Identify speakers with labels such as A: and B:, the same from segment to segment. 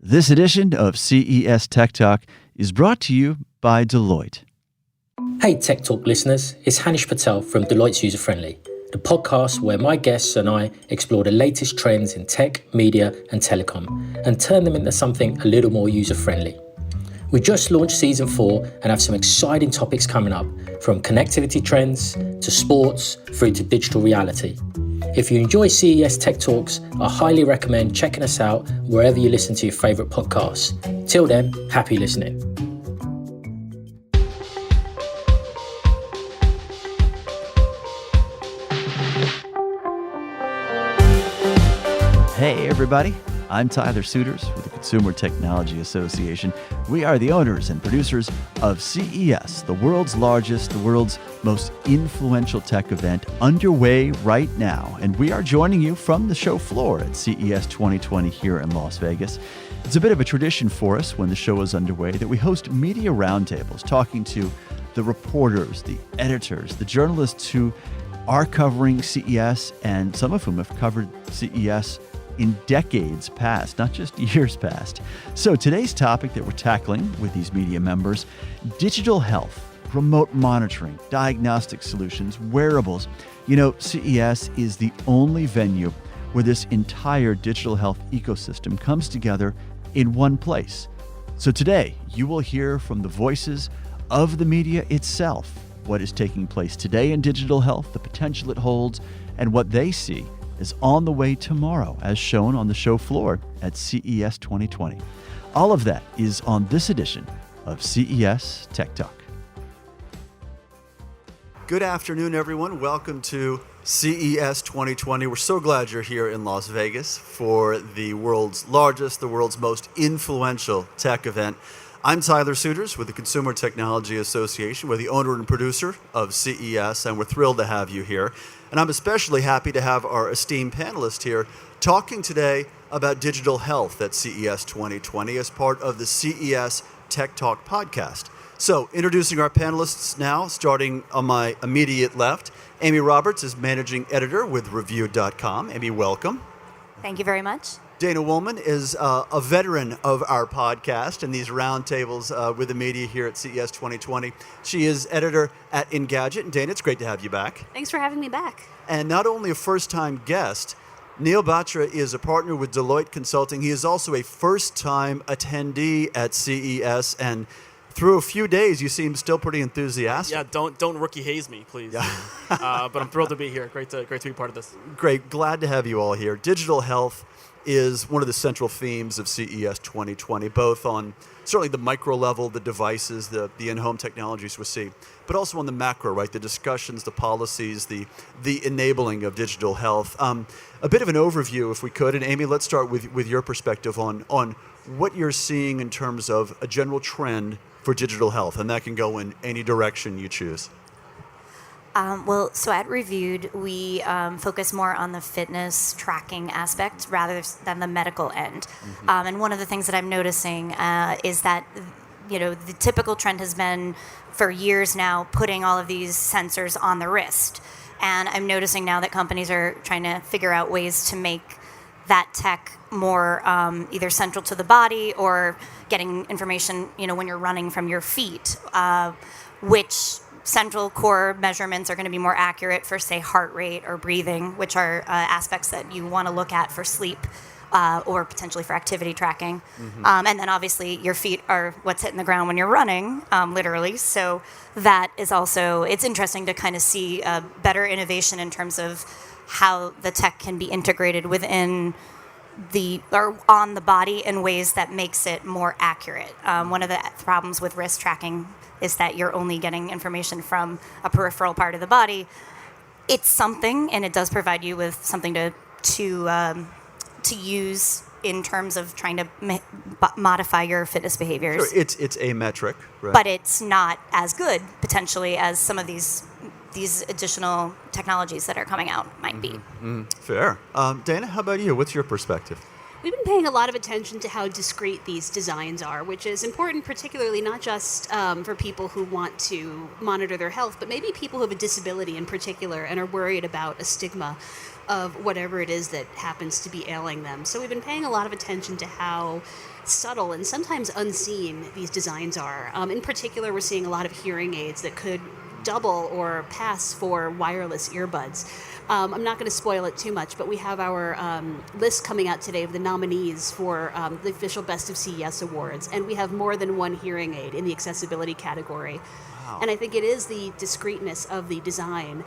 A: This edition of CES Tech Talk is brought to you by Deloitte.
B: Hey Tech Talk listeners, it's Hanish Patel from Deloitte's User Friendly, the podcast where my guests and I explore the latest trends in tech, media and telecom and turn them into something a little more user-friendly. We just launched Season 4 and have some exciting topics coming up, from connectivity trends to sports through to digital reality. If you enjoy CES Tech Talks, I highly recommend checking us out wherever you listen to your favourite podcasts. Till then, happy listening.
A: Hey everybody, I'm Tyler Suiters with the Consumer Technology Association. We are the owners and producers of CES, the world's largest, the world's most influential tech event underway right now. And we are joining you from the show floor at CES 2020 here in Las Vegas. It's a bit of a tradition for us when the show is underway that we host media roundtables, talking to the reporters, the editors, the journalists who are covering CES, and some of whom have covered CES in decades past, not just years past. So today's topic that we're tackling with these media members, digital health, remote monitoring, diagnostic solutions, wearables. You know, CES is the only venue where this entire digital health ecosystem comes together in one place. So today, you will hear from the voices of the media itself, what is taking place today in digital health, the potential it holds, and what they see is on the way tomorrow, as shown on the show floor at CES 2020. All of that is on this edition of CES Tech Talk. Good afternoon, everyone. Welcome to CES 2020. We're so glad you're here in Las Vegas for the world's largest, the world's most influential tech event. I'm Tyler Suiters with the Consumer Technology Association. We're the owner and producer of CES, and we're thrilled to have you here. And I'm especially happy to have our esteemed panelists here talking today about digital health at CES 2020 as part of the CES Tech Talk podcast. So, introducing our panelists now, starting on my immediate left, Amy Roberts is managing editor with Review.com. Amy, welcome.
C: Thank you very much.
A: Dana Wollman is a veteran of our podcast and these roundtables with the media here at CES 2020. She is editor at Engadget. And Dana, it's great to have you back.
D: Thanks for having me back.
A: And not only a first-time guest, Neil Batra is a partner with Deloitte Consulting. He is also a first-time attendee at CES, and through a few days, you seem still pretty enthusiastic.
E: Yeah, don't rookie haze me, please. Yeah. But I'm thrilled to be here. Great to be part of this.
A: Great. Glad to have you all here. Digital health is one of the central themes of CES 2020, both on certainly the micro level, the devices, the in-home technologies we see, but also on the macro, right? The discussions, the policies, the enabling of digital health. A bit of an overview, if we could, and Amy, let's start with your perspective on what you're seeing in terms of a general trend for digital health, and that can go in any direction you choose.
C: So at Reviewed, we focus more on the fitness tracking aspect rather than the medical end. Mm-hmm. And one of the things that I'm noticing is that, you know, the typical trend has been for years now putting all of these sensors on the wrist. And I'm noticing now that companies are trying to figure out ways to make that tech more either central to the body or getting information, you know, when you're running from your feet, which central core measurements are going to be more accurate for, say, heart rate or breathing, which are aspects that you want to look at for sleep or potentially for activity tracking. Mm-hmm. And then obviously your feet are what's hitting the ground when you're running, literally. So that is also, it's interesting to kind of see better innovation in terms of how the tech can be integrated within or on the body in ways that makes it more accurate. One of the problems with wrist tracking is that you're only getting information from a peripheral part of the body. It's something, and it does provide you with something to use in terms of trying to modify your fitness behaviors.
A: Sure, it's a metric, right?
C: But it's not as good potentially as some of these additional technologies that are coming out might be.
A: Mm-hmm. Fair. Dana, how about you? What's your perspective?
D: We've been paying a lot of attention to how discrete these designs are, which is important particularly not just for people who want to monitor their health, but maybe people who have a disability in particular and are worried about a stigma of whatever it is that happens to be ailing them. So we've been paying a lot of attention to how subtle and sometimes unseen these designs are. In particular, we're seeing a lot of hearing aids that could double or pass for wireless earbuds. I'm not going to spoil it too much, but we have our list coming out today of the nominees for the official Best of CES awards, and we have more than one hearing aid in the accessibility category. Wow. And I think it is the discreteness of the design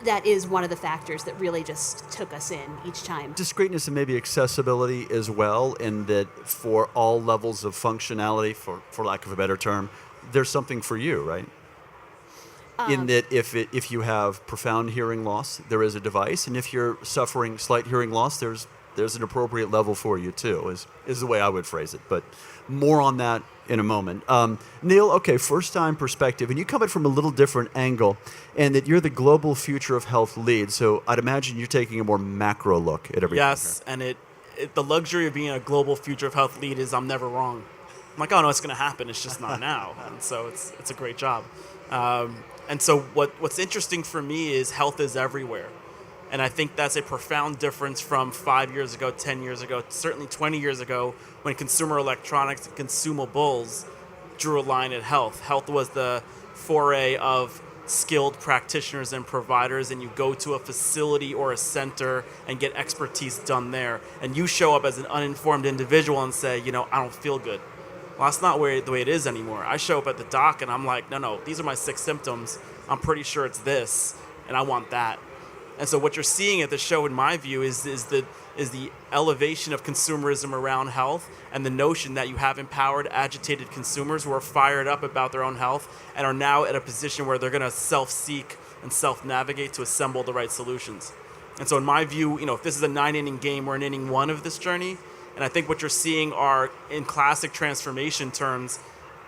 D: that is one of the factors that really just took us in each time.
A: Discreteness and maybe accessibility as well, in that for all levels of functionality, for lack of a better term, there's something for you, right? In that if you have profound hearing loss, there is a device, and if you're suffering slight hearing loss, there's an appropriate level for you too, is the way I would phrase it. But more on that in a moment. Neil, okay, first time perspective, and you come at it from a little different angle, and that you're the global future of health lead, so I'd imagine you're taking a more macro look at everything.
E: Yes, and the luxury of being a global future of health lead is I'm never wrong. I'm like, oh no, it's going to happen, it's just not now. And so it's a great job. And so what's interesting for me is health is everywhere. And I think that's a profound difference from 5 years ago, 10 years ago, certainly 20 years ago, when consumer electronics and consumables drew a line at health. Health was the foray of skilled practitioners and providers, and you go to a facility or a center and get expertise done there. And you show up as an uninformed individual and say, I don't feel good. Well, that's not the way it is anymore. I show up at the doc and I'm like, no, these are my 6 symptoms. I'm pretty sure it's this, and I want that. And so what you're seeing at the show, in my view, is the elevation of consumerism around health, and the notion that you have empowered, agitated consumers who are fired up about their own health and are now at a position where they're going to self-seek and self-navigate to assemble the right solutions. And so in my view, if this is a 9-inning game, we're in inning 1 of this journey. And I think what you're seeing are, in classic transformation terms,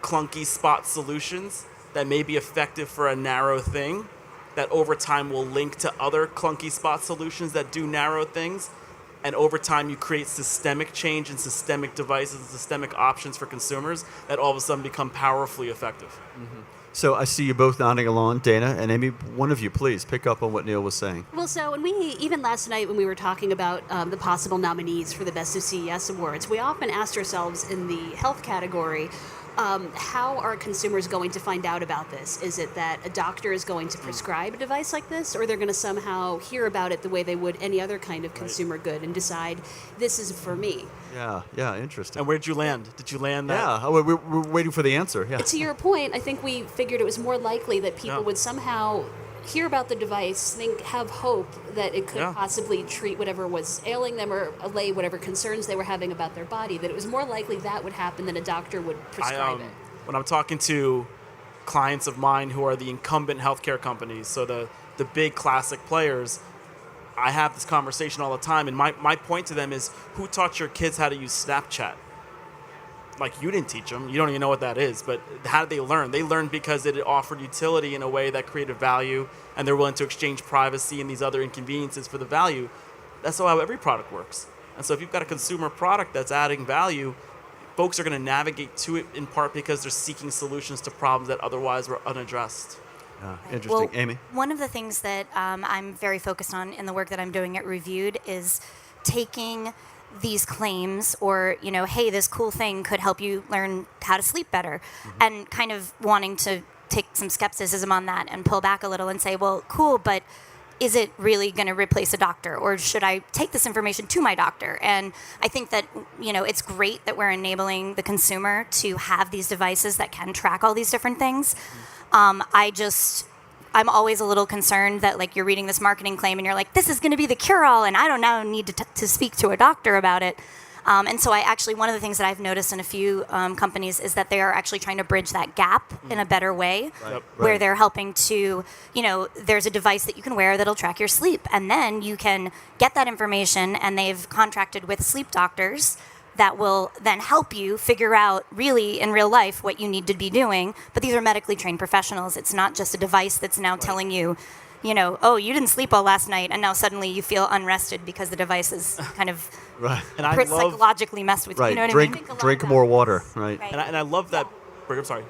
E: clunky spot solutions that may be effective for a narrow thing, that over time will link to other clunky spot solutions that do narrow things. And over time, you create systemic change and systemic devices and systemic options for consumers that all of a sudden become powerfully effective.
A: Mm-hmm. So I see you both nodding along, Dana and Amy. One of you, please, pick up on what Neil was saying.
D: Well, so even last night when we were talking about the possible nominees for the Best of CES awards, we often asked ourselves in the health category, how are consumers going to find out about this? Is it that a doctor is going to prescribe a device like this, or they're going to somehow hear about it the way they would any other kind of consumer good and decide, this is for me?
A: Yeah, interesting.
E: And where'd you land? Did you land that?
A: Yeah, we're waiting for the answer. Yeah.
D: To your point, I think we figured it was more likely that people would somehow hear about the device, have hope that it could possibly treat whatever was ailing them or allay whatever concerns they were having about their body, that it was more likely that would happen than a doctor would prescribe it.
E: When I'm talking to clients of mine who are the incumbent healthcare companies, so the big classic players, I have this conversation all the time, and my point to them is, who taught your kids how to use Snapchat? Like, you didn't teach them. You don't even know what that is. But how did they learn? They learned because it offered utility in a way that created value, and they're willing to exchange privacy and these other inconveniences for the value. That's how every product works. And so if you've got a consumer product that's adding value, folks are going to navigate to it in part because they're seeking solutions to problems that otherwise were unaddressed.
A: Interesting.
C: Well,
A: Amy?
C: One of the things that I'm very focused on in the work that I'm doing at Reviewed is taking these claims or, hey, this cool thing could help you learn how to sleep better, and kind of wanting to take some skepticism on that and pull back a little and say, well, cool, but is it really going to replace a doctor, or should I take this information to my doctor? And I think that, it's great that we're enabling the consumer to have these devices that can track all these different things. I'm always a little concerned that, you're reading this marketing claim and you're like, this is going to be the cure-all, and I don't now need to speak to a doctor about it. And so one of the things that I've noticed in a few companies is that they are actually trying to bridge that gap in a better way, where they're helping to, there's a device that you can wear that'll track your sleep, and then you can get that information, and they've contracted with sleep doctors that will then help you figure out really in real life what you need to be doing. But these are medically trained professionals. It's not just a device that's now telling you, oh, you didn't sleep all last night, and now suddenly you feel unrested because the device is kind of
E: and
C: psychologically messed with you. You know what I mean?
A: Drink more water, right?
E: And I love that. I'm sorry.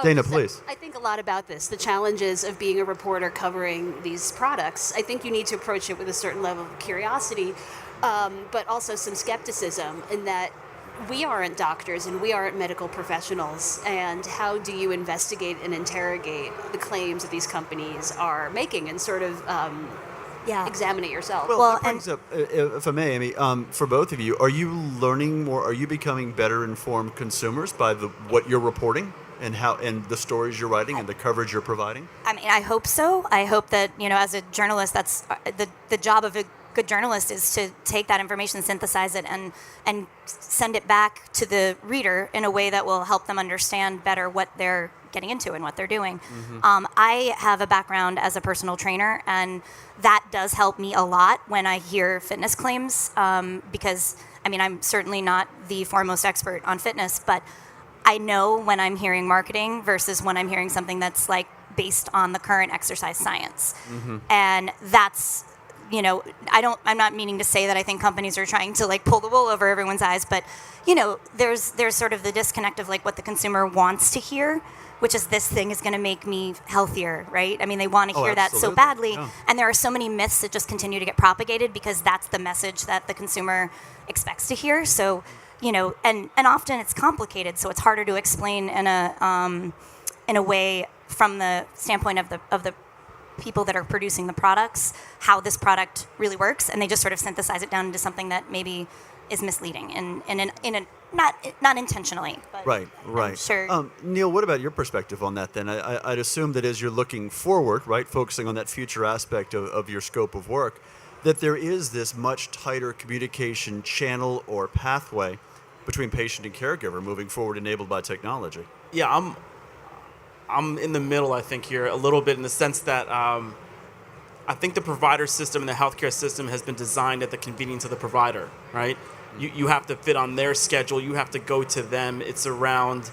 A: Dana, please.
D: I think a lot about this. The challenges of being a reporter covering these products. I think you need to approach it with a certain level of curiosity, but also some skepticism in that we aren't doctors and we aren't medical professionals. And how do you investigate and interrogate the claims that these companies are making and sort of examine it yourself?
A: Well, that brings up, if I may, Amy, for both of you, are you learning more? Are you becoming better informed consumers by what you're reporting and the stories you're writing and the coverage you're providing?
C: I mean, I hope so. I hope that, as a journalist, that's the job of a good journalist is to take that information, synthesize it, and send it back to the reader in a way that will help them understand better what they're getting into and what they're doing. I have a background as a personal trainer, and that does help me a lot when I hear fitness claims, because, I'm certainly not the foremost expert on fitness, but I know when I'm hearing marketing versus when I'm hearing something that's like based on the current exercise science. And that's, I'm not meaning to say that I think companies are trying to like pull the wool over everyone's eyes, but there's sort of the disconnect of like what the consumer wants to hear, which is this thing is going to make me healthier, right? They want to hear that so badly. Yeah. And there are so many myths that just continue to get propagated because that's the message that the consumer expects to hear. So, and often it's complicated, so it's harder to explain in a way from the standpoint of the people that are producing the products how this product really works, and they just sort of synthesize it down into something that maybe is misleading and in a not intentionally. But
A: right.
C: I'm sure.
A: Neil, what about your perspective on that then? I'd assume that as you're looking forward, right, focusing on that future aspect of your scope of work, that there is this much tighter communication channel or pathway between patient and caregiver moving forward enabled by technology.
E: Yeah, I'm in the middle, I think, here a little bit in the sense that I think the provider system and the healthcare system has been designed at the convenience of the provider, right? You have to fit on their schedule. You have to go to them. It's around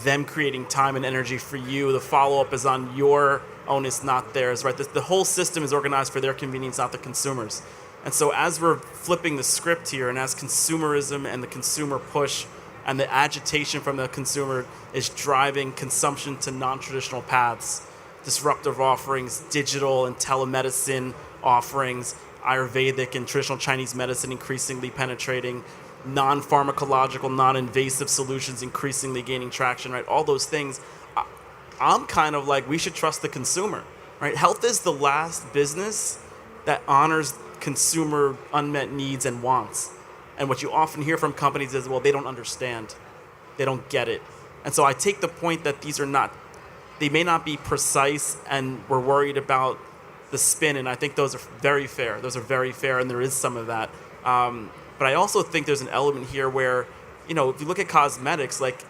E: them creating time and energy for you. The follow-up is on your onus, not theirs, right? The whole system is organized for their convenience, not the consumers. And so as we're flipping the script here and as consumerism and the consumer push and the agitation from the consumer is driving consumption to non-traditional paths, disruptive offerings, digital and telemedicine offerings, Ayurvedic and traditional Chinese medicine increasingly penetrating, non-pharmacological, non-invasive solutions increasingly gaining traction, right? All those things. I'm kind of like, we should trust the consumer, right? Health is the last business that honors consumer unmet needs and wants. And what you often hear from companies is, well, they don't understand. They don't get it. And so I take the point that they may not be precise and we're worried about the spin, and I think those are very fair. Those are very fair, and there is some of that. But I also think there's an element here where, if you look at cosmetics, like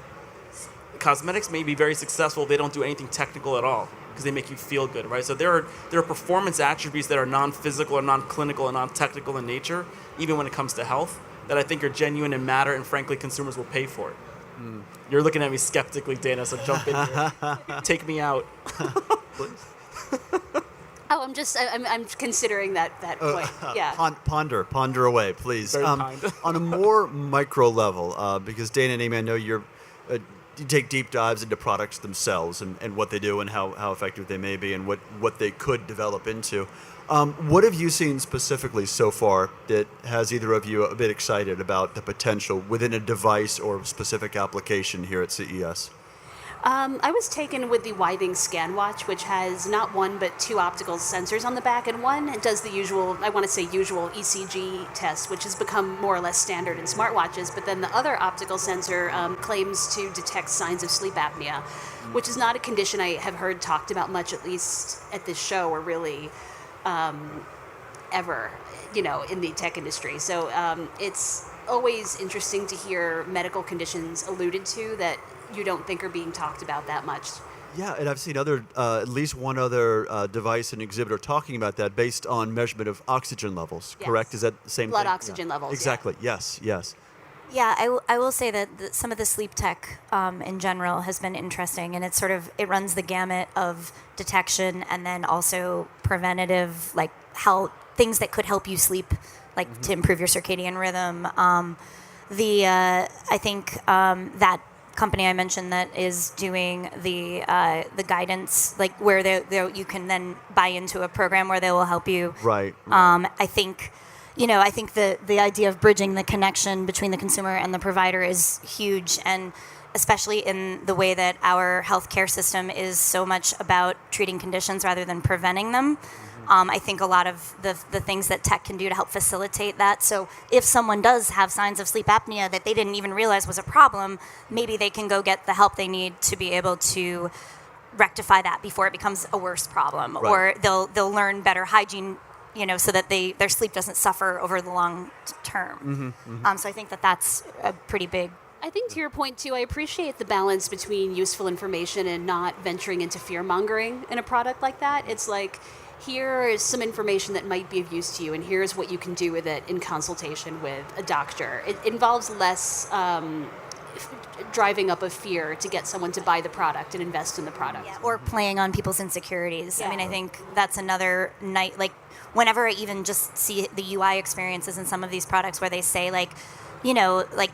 E: cosmetics may be very successful if they don't do anything technical at all because they make you feel good, right? So there are performance attributes that are non-physical or non-clinical and non-technical in nature, even when it comes to health, that I think are genuine and matter, and frankly, consumers will pay for it. You're looking at me skeptically, Dana, so jump in here. Take me out.
A: Please.
D: Oh, I'm considering that point. Yeah.
A: Ponder away, please.
E: Very kind.
A: On a more micro level, because Dana and Amy, I know you take deep dives into products themselves and what they do and how effective they may be and what they could develop into. What have you seen specifically so far that has either of you a bit excited about the potential within a device or specific application here at CES?
D: I was taken with the Ything Scan watch, which has not one but two optical sensors on the back, and one does the usual ECG test, which has become more or less standard in smartwatches, but then the other optical sensor claims to detect signs of sleep apnea, which is not a condition I have heard talked about much, at least at this show, or really ever, in the tech industry. So it's always interesting to hear medical conditions alluded to that you don't think are being talked about that much.
A: Yeah, and I've seen at least one other device and exhibitor talking about that based on measurement of oxygen levels,
D: Yes.
A: correct? Is that the same
D: Blood
A: thing?
D: oxygen levels.
A: Exactly, yes.
C: Yeah, I will say that some of the sleep tech in general has been interesting, and it runs the gamut of detection and then also preventative, like how things that could help you sleep, like to improve your circadian rhythm. I think that company I mentioned that is doing the guidance, like where you can then buy into a program where they will help you.
A: Right.
C: I think, I think the idea of bridging the connection between the consumer and the provider is huge, and especially in the way that our healthcare system is so much about treating conditions rather than preventing them. I think a lot of the things that tech can do to help facilitate that. So if someone does have signs of sleep apnea that they didn't even realize was a problem, maybe they can go get the help they need to be able to rectify that before it becomes a worse problem.
A: Right.
C: Or they'll learn better hygiene, so that their sleep doesn't suffer over the long term. So I think that's a pretty big.
D: I think to your point, too, I appreciate the balance between useful information and not venturing into fear-mongering in a product like that. It's like, here is some information that might be of use to you, and here's what you can do with it in consultation with a doctor. It involves less driving up of fear to get someone to buy the product and invest in the product.
C: Yeah, or playing on people's insecurities.
D: Yeah.
C: I mean, I think that's another night, like, whenever I even just see the UI experiences in some of these products where they say, like, like,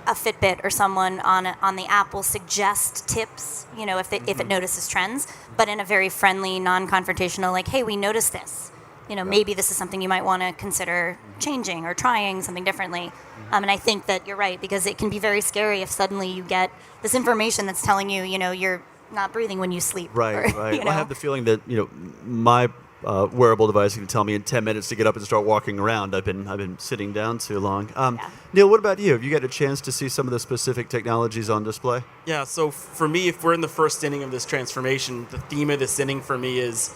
C: a Fitbit or someone on the app will suggest tips, if it notices trends, but in a very friendly, non-confrontational, like, hey, we noticed this. Maybe this is something you might want to consider changing or trying something differently. And I think that you're right, because it can be very scary if suddenly you get this information that's telling you, you're not breathing when you sleep.
A: Right,
C: or,
A: right. Well, I have the feeling that, my wearable device can tell me in 10 minutes to get up and start walking around. I've been sitting down too long. Neil, what about you? Have you got a chance to see some of the specific technologies on display?
E: Yeah, so for me, if we're in the first inning of this transformation, the theme of this inning for me is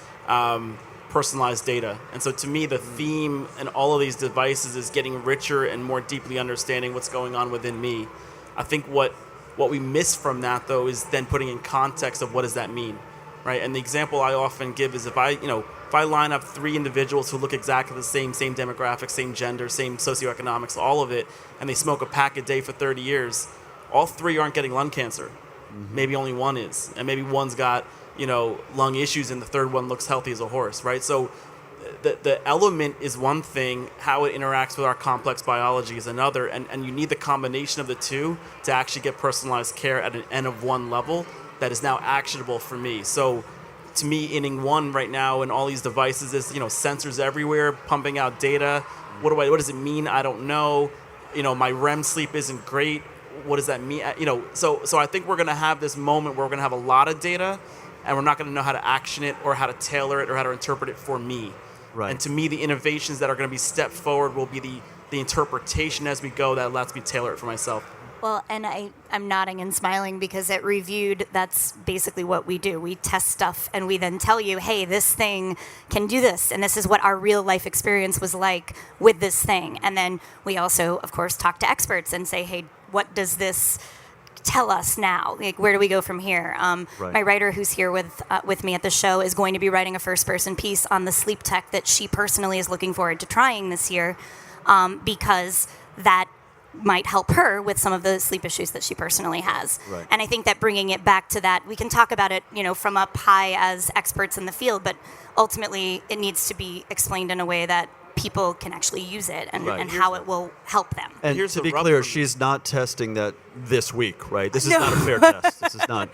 E: personalized data. And so to me, the theme in all of these devices is getting richer and more deeply understanding what's going on within me. I think what we miss from that, though, is then putting in context of what does that mean, right? And the example I often give is if I line up 3 individuals who look exactly the same demographics, same gender, same socioeconomics, all of it, and they smoke a pack a day for 30 years, all 3 aren't getting lung cancer. Maybe only one is. And maybe one's got, lung issues and the third one looks healthy as a horse, right? So the element is one thing, how it interacts with our complex biology is another, and you need the combination of the two to actually get personalized care at an N of 1 level that is now actionable for me. So to me, inning 1 right now in all these devices is, sensors everywhere, pumping out data. What does it mean? I don't know. My REM sleep isn't great. What does that mean? So I think we're going to have this moment where we're going to have a lot of data, and we're not going to know how to action it or how to tailor it or how to interpret it for me.
A: Right.
E: And to me, the innovations that are going to be stepped forward will be the interpretation as we go that lets me tailor it for myself.
C: Well, and I'm nodding and smiling because at Reviewed, that's basically what we do. We test stuff and we then tell you, hey, this thing can do this. And this is what our real life experience was like with this thing. And then we also, of course, talk to experts and say, hey, what does this tell us now? Like, where do we go from here?
A: Right.
C: My writer who's here with me at the show is going to be writing a first-person piece on the sleep tech that she personally is looking forward to trying this year, because that might help her with some of the sleep issues that she personally has.
A: Right.
C: And I think that bringing it back to that, we can talk about it, from up high as experts in the field, but ultimately it needs to be explained in a way that people can actually use it and,
A: Right.
C: and how it will help them.
A: And
E: Here's
A: to
E: the
A: be
E: rub
A: clear,
E: for me.
A: she's not testing that this week, right? This is
C: No.
A: not a fair test. This is not.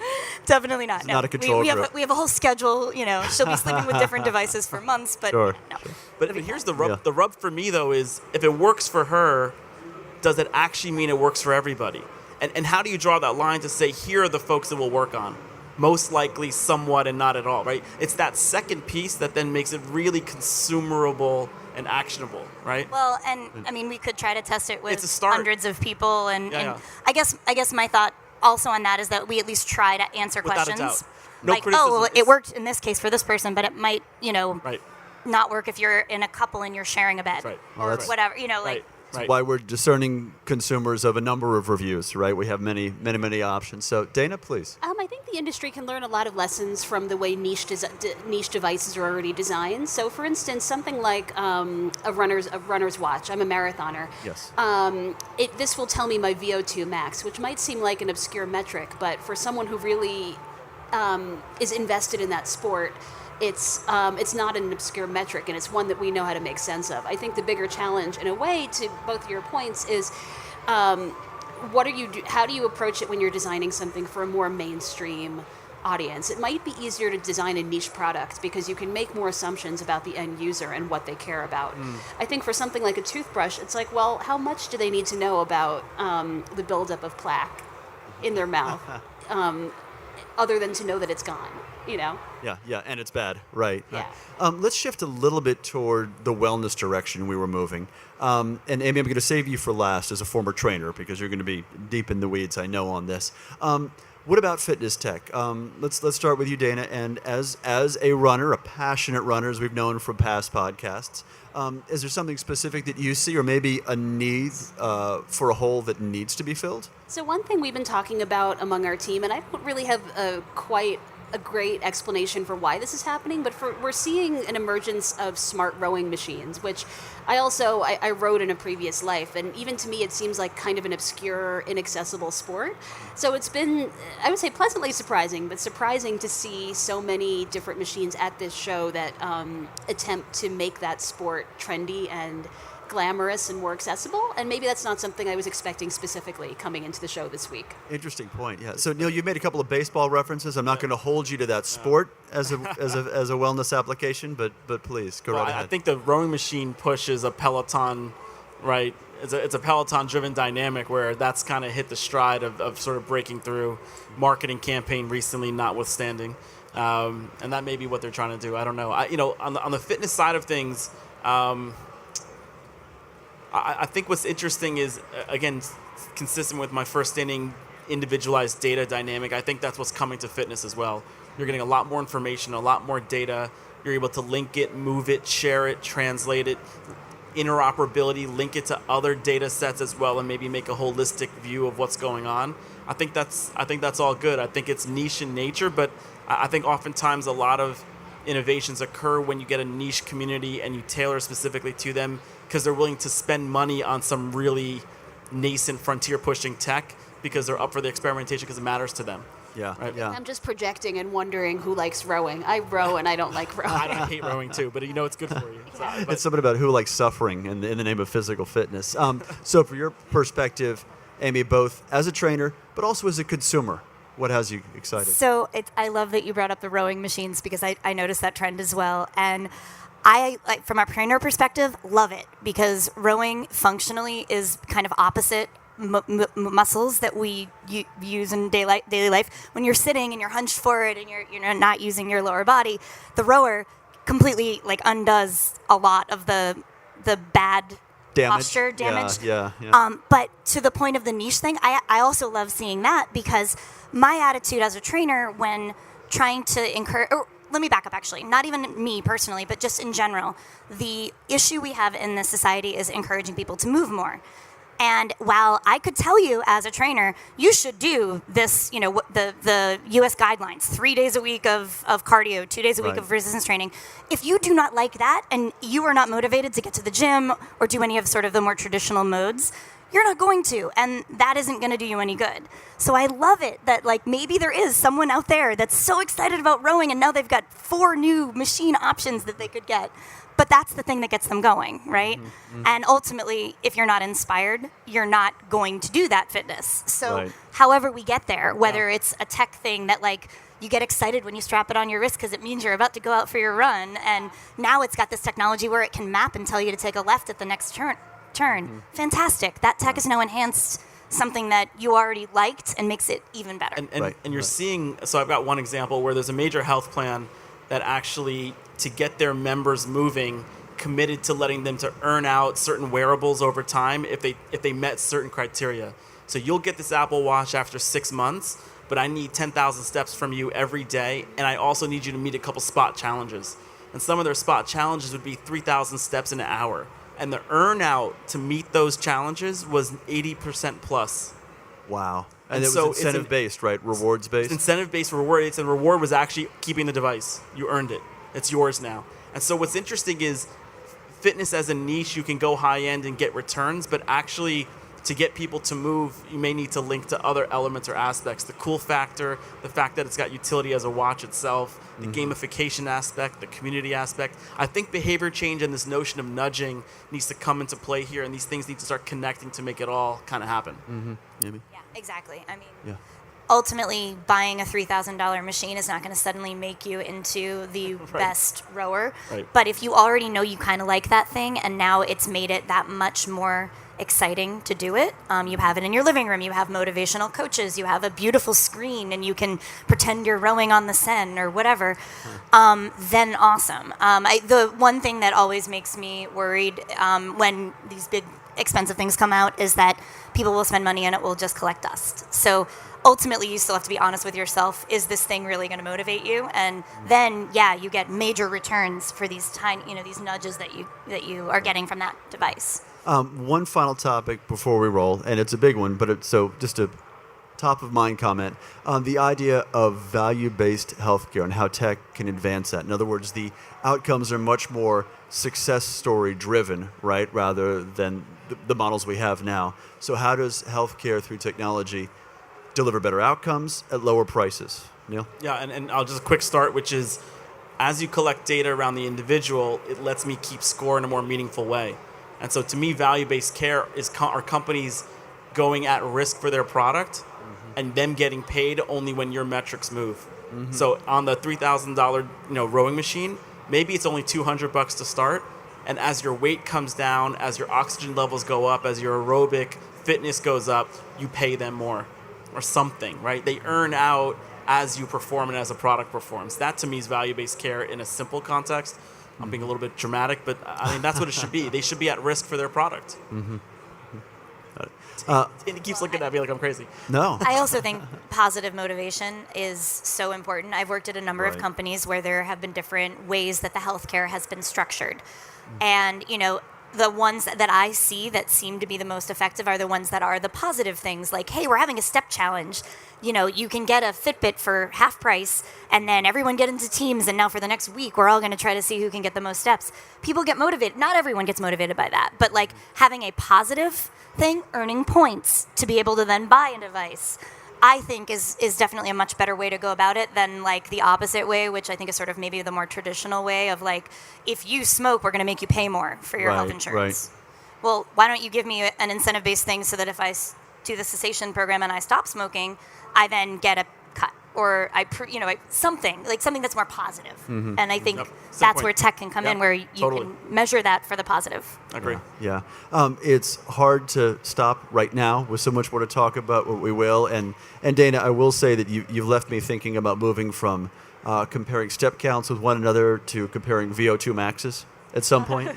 C: Definitely not. No.
A: not a control
C: we have
A: group.
C: we have a whole schedule. She'll be sleeping with different devices for months, but
A: Sure.
C: no.
E: But here's the rub.
A: Yeah.
E: The rub for me, though, is if it works for her, does it actually mean it works for everybody? And how do you draw that line to say, here are the folks that will work on? Most likely, somewhat, and not at all, right? It's that second piece that then makes it really consumerable and actionable, right?
C: Well, and I mean, we could try to test it
E: It's
C: with
E: a start.
C: hundreds of people, and,
E: Yeah,
C: and
E: yeah.
C: I guess my thought also on that is that we at least try to answer
E: Without a
C: questions.
E: doubt. No
C: like,
E: criticism.
C: oh, well, it worked in this case for this person, but it might,
E: Right.
C: not work if you're in a couple and you're sharing a bed,
E: Right.
A: Well,
C: or
A: that's-
C: whatever.
E: Right. Right.
A: Why we're discerning consumers of a number of reviews, right? We have many, many, many options. So, Dana, please.
D: I think the industry can learn a lot of lessons from the way niche devices are already designed. So, for instance, something like a runner's watch. I'm a marathoner.
A: Yes.
D: This will tell me my VO2 max, which might seem like an obscure metric, but for someone who really is invested in that sport, it's not an obscure metric, and it's one that we know how to make sense of. I think the bigger challenge, in a way, to both your points, is how do you approach it when you're designing something for a more mainstream audience? It might be easier to design a niche product because you can make more assumptions about the end user and what they care about. I think for something like a toothbrush, it's like, well, how much do they need to know about the buildup of plaque in their mouth, other than to know that it's gone, you know?
A: Yeah, and it's bad, right?
D: Yeah.
A: Let's shift a little bit toward the wellness direction we were moving. And Amy, I'm going to save you for last as a former trainer because you're going to be deep in the weeds, I know, on this. What about fitness tech? Let's start with you, Dana. And as a runner, a passionate runner, as we've known from past podcasts, is there something specific that you see, or maybe a need for a hole that needs to be filled?
D: So one thing we've been talking about among our team, and I don't really have quite a great explanation for why this is happening, but we're seeing an emergence of smart rowing machines, which I rowed in a previous life, and even to me it seems like kind of an obscure, inaccessible sport. So it's been, I would say, pleasantly surprising, but surprising to see so many different machines at this show that attempt to make that sport trendy and glamorous and more accessible, and maybe that's not something I was expecting specifically coming into the show this week.
A: Interesting point. Yeah. So Neil, you made a couple of baseball references. I'm not going to hold you to that sport as a wellness application, but please go right ahead.
E: I think the rowing machine push is a Peloton, right? It's a Peloton-driven dynamic where that's kind of hit the stride of sort of breaking through. Marketing campaign recently, notwithstanding, and that may be what they're trying to do. I don't know. On the fitness side of things. I think what's interesting is, again, consistent with my first inning individualized data dynamic, I think that's what's coming to fitness as well. You're getting a lot more information, a lot more data. You're able to link it, move it, share it, translate it, interoperability, link it to other data sets as well, and maybe make a holistic view of what's going on. I think that's all good. I think it's niche in nature, but I think oftentimes a lot of innovations occur when you get a niche community and you tailor specifically to them, because they're willing to spend money on some really nascent frontier pushing tech because they're up for the experimentation because it matters to them.
A: Yeah,
E: right?
A: Yeah.
D: I'm just projecting and wondering who likes rowing. I row and I don't like rowing.
E: I hate rowing too, but it's good for you.
A: It's something about who likes suffering in the name of physical fitness. So from your perspective, Amy, both as a trainer but also as a consumer, what has you excited?
C: So I love that you brought up the rowing machines because I noticed that trend as well. And I, from a trainer perspective, love it because rowing functionally is kind of opposite muscles that we use in daily life. When you're sitting and you're hunched forward and you're not using your lower body, the rower completely undoes a lot of the bad posture damage.
A: Yeah.
C: But to the point of the niche thing, I also love seeing that because my attitude as a trainer when trying to encourage, or let me back up actually, not even me personally, but just in general, the issue we have in this society is encouraging people to move more. And while I could tell you as a trainer, you should do this, the U.S. guidelines, 3 days a week of cardio, 2 days a week of resistance training. If you do not like that and you are not motivated to get to the gym or do any of sort of the more traditional modes, you're not going to, and that isn't going to do you any good. So I love it that maybe there is someone out there that's so excited about rowing and now they've got 4 new machine options that they could get. But that's the thing that gets them going, right? Mm-hmm. And ultimately, if you're not inspired, you're not going to do that fitness. So however we get there, whether it's a tech thing that you get excited when you strap it on your wrist because it means you're about to go out for your run, and now it's got this technology where it can map and tell you to take a left at the next turn. Mm-hmm. Fantastic. That tech has now enhanced something that you already liked and makes it even better.
E: And you're seeing, so I've got one example where there's a major health plan that actually, to get their members moving, committed to letting them to earn out certain wearables over time if they met certain criteria. So you'll get this Apple Watch after 6 months, but I need 10,000 steps from you every day, and I also need you to meet a couple spot challenges. And some of their spot challenges would be 3,000 steps in an hour. And the earn out to meet those challenges was 80% plus.
A: Wow. And it was incentive-based, right? Rewards-based?
E: Incentive-based reward. It's a reward was actually keeping the device. You earned it. It's yours now. And so what's interesting is fitness as a niche, you can go high-end and get returns, but actually to get people to move, you may need to link to other elements or aspects. The cool factor, the fact that it's got utility as a watch itself, the gamification aspect, the community aspect. I think behavior change and this notion of nudging needs to come into play here, and these things need to start connecting to make it all kind of happen.
C: Yeah, exactly. I mean,
A: Yeah.
C: ultimately, buying a $3,000 machine is not going to suddenly make you into the best rower.
E: Right.
C: But if you already know you kind of like that thing, and now it's made it that much more exciting to do it, you have it in your living room, you have motivational coaches, you have a beautiful screen, and you can pretend you're rowing on the Seine or whatever, then awesome. The one thing that always makes me worried when these big expensive things come out is that people will spend money and it will just collect dust. So ultimately, you still have to be honest with yourself. Is this thing really going to motivate you? And then, you get major returns for these tiny, these nudges that you are getting from that device.
A: One final topic before we roll, and it's a big one, but just a top of mind comment on the idea of value-based healthcare and how tech can advance that. In other words, the outcomes are much more success story driven, right, rather than the models we have now. So how does healthcare through technology deliver better outcomes at lower prices? Neil?
E: Yeah, and I'll just a quick start, which is as you collect data around the individual, it lets me keep score in a more meaningful way. And so to me, value-based care are companies going at risk for their product and them getting paid only when your metrics move. So on the $3,000 rowing machine, maybe it's only $200 to start. And as your weight comes down, as your oxygen levels go up, as your aerobic fitness goes up, you pay them more or something, right? They earn out as you perform and as a product performs. That to me is value-based care in a simple context. I'm being a little bit dramatic, but I mean, that's what it should be. They should be at risk for their product. And he keeps looking at me like I'm crazy.
A: No.
C: I also think positive motivation is so important. I've worked at a number of companies where there have been different ways that the healthcare has been structured. And, the ones that I see that seem to be the most effective are the ones that are the positive things, like, hey, we're having a step challenge. You can get a Fitbit for half price, and then everyone get into teams, and now for the next week, we're all going to try to see who can get the most steps. People get motivated. Not everyone gets motivated by that, but like having a positive thing, earning points to be able to then buy a device, I think is definitely a much better way to go about it than like the opposite way, which I think is sort of maybe the more traditional way of like, if you smoke, we're going to make you pay more for your health insurance. Well, why don't you give me an incentive-based thing so that if I do the cessation program and I stop smoking, I then get a cut, or something that's more positive. And I think that's where tech can come in, where you can measure that for the positive.
E: I agree.
A: Yeah. It's hard to stop right now with so much more to talk about, what we will. And Dana, I will say that you've left me thinking about moving from comparing step counts with one another to comparing VO2 maxes at some point,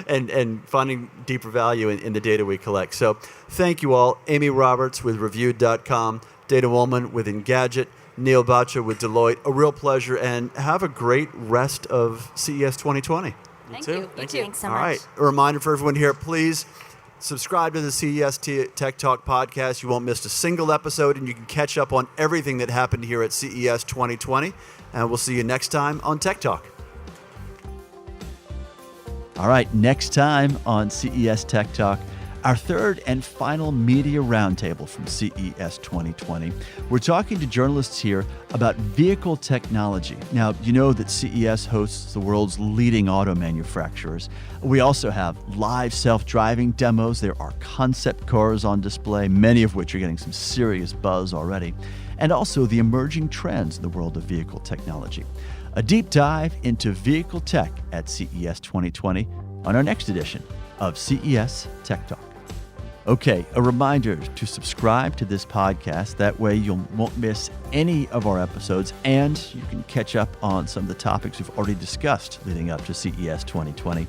A: and finding deeper value in the data we collect. So thank you all. Amy Roberts with Reviewed.com, Dana Wollman with Engadget, Neil Batra with Deloitte. A real pleasure, and have a great rest of CES 2020.
C: Thank
E: too.
C: you.
E: Thank you.
C: Thanks so
A: All
C: much.
A: right. A reminder for everyone here, please subscribe to the CES Tech Talk podcast. You won't miss a single episode, and you can catch up on everything that happened here at CES 2020. And we'll see you next time on Tech Talk. All right, next time on CES Tech Talk, our third and final media roundtable from CES 2020. We're talking to journalists here about vehicle technology. Now, you know that CES hosts the world's leading auto manufacturers. We also have live self-driving demos. There are concept cars on display, many of which are getting some serious buzz already, and also the emerging trends in the world of vehicle technology. A deep dive into vehicle tech at CES 2020 on our next edition of CES Tech Talk. Okay, a reminder to subscribe to this podcast. That way you won't miss any of our episodes, and you can catch up on some of the topics we've already discussed leading up to CES 2020.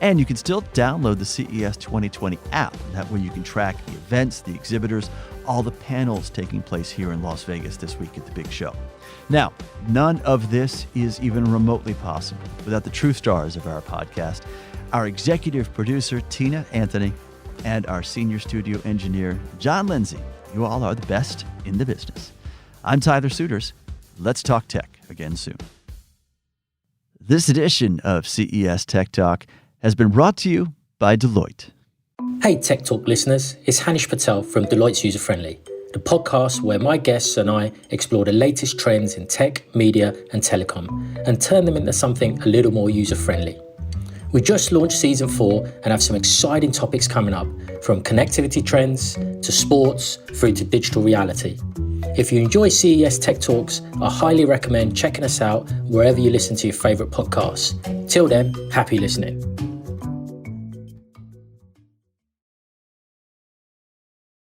A: And you can still download the CES 2020 app. That way you can track the events, the exhibitors, all the panels taking place here in Las Vegas this week at the big show. Now, none of this is even remotely possible without the true stars of our podcast, our executive producer, Tina Anthony, and our senior studio engineer, John Lindsay. You all are the best in the business. I'm Tyler Suiters. Let's talk tech again soon. This edition of CES Tech Talk has been brought to you by Deloitte.
B: Hey Tech Talk listeners, it's Hanish Patel from Deloitte's User Friendly, the podcast where my guests and I explore the latest trends in tech, media and telecom and turn them into something a little more user-friendly. We just launched season 4 and have some exciting topics coming up, from connectivity trends to sports through to digital reality. If you enjoy CES Tech Talks, I highly recommend checking us out wherever you listen to your favourite podcasts. Till then, happy listening.